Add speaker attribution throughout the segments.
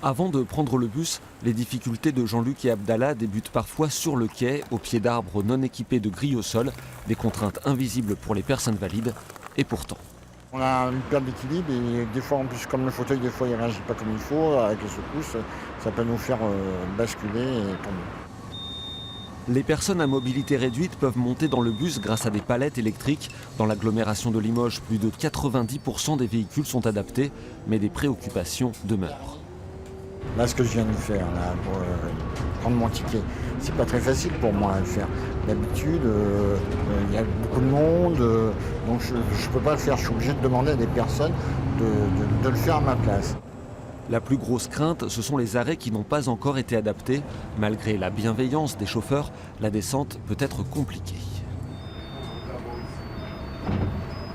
Speaker 1: Avant de prendre le bus, les difficultés de Jean-Luc et Abdallah débutent parfois sur le quai, au pied d'arbres non équipés de grilles au sol, des contraintes invisibles pour les personnes valides, et pourtant.
Speaker 2: On a une perte d'équilibre et des fois, en plus, comme le fauteuil, des fois, il ne réagit pas comme il faut, avec les secousses, ça peut nous faire basculer et tomber.
Speaker 1: Les personnes à mobilité réduite peuvent monter dans le bus grâce à des palettes électriques. Dans l'agglomération de Limoges, plus de 90% des véhicules sont adaptés, mais des préoccupations demeurent.
Speaker 2: Là, ce que je viens de faire, là, pour prendre mon ticket, c'est pas très facile pour moi à le faire. D'habitude, il y a beaucoup de monde, donc je ne peux pas le faire. Je suis obligé de demander à des personnes de le faire à ma place.
Speaker 1: La plus grosse crainte, ce sont les arrêts qui n'ont pas encore été adaptés. Malgré la bienveillance des chauffeurs, la descente peut être compliquée.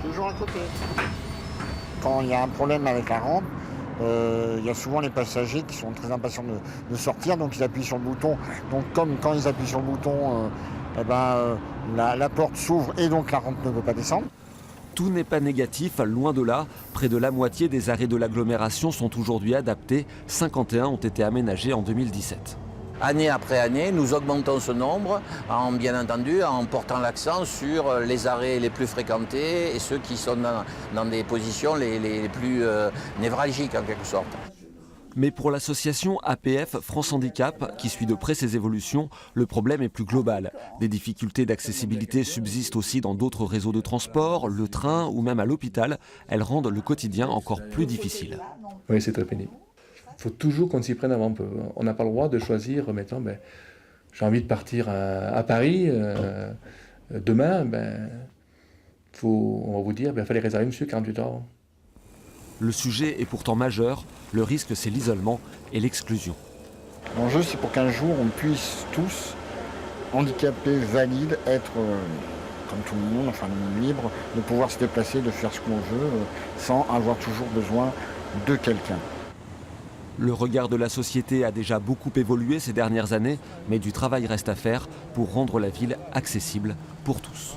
Speaker 2: Toujours à côté. Quand il y a un problème avec la rampe, il y a souvent les passagers qui sont très impatients de sortir, donc ils appuient sur le bouton. Donc comme quand ils appuient sur le bouton, la porte s'ouvre et donc la rampe ne peut pas descendre.
Speaker 1: Tout n'est pas négatif, loin de là. Près de la moitié des arrêts de l'agglomération sont aujourd'hui adaptés. 51 ont été aménagés en 2017.
Speaker 3: Année après année, nous augmentons ce nombre, bien entendu, en portant l'accent sur les arrêts les plus fréquentés et ceux qui sont dans des positions les plus névralgiques en quelque sorte.
Speaker 1: Mais pour l'association APF France Handicap, qui suit de près ces évolutions, le problème est plus global. Des difficultés d'accessibilité subsistent aussi dans d'autres réseaux de transport, le train ou même à l'hôpital. Elles rendent le quotidien encore plus difficile.
Speaker 4: Oui, c'est très pénible. Il faut toujours qu'on s'y prenne avant peu. On n'a pas le droit de choisir, mettons, j'ai envie de partir à Paris, demain, on va vous dire, il fallait réserver monsieur 48 heures.
Speaker 1: Le sujet est pourtant majeur, le risque c'est l'isolement et l'exclusion.
Speaker 2: L'enjeu c'est pour qu'un jour on puisse tous, handicapés, valides, être comme tout le monde, enfin libres, de pouvoir se déplacer, de faire ce qu'on veut, sans avoir toujours besoin de quelqu'un.
Speaker 1: Le regard de la société a déjà beaucoup évolué ces dernières années, mais du travail reste à faire pour rendre la ville accessible pour tous.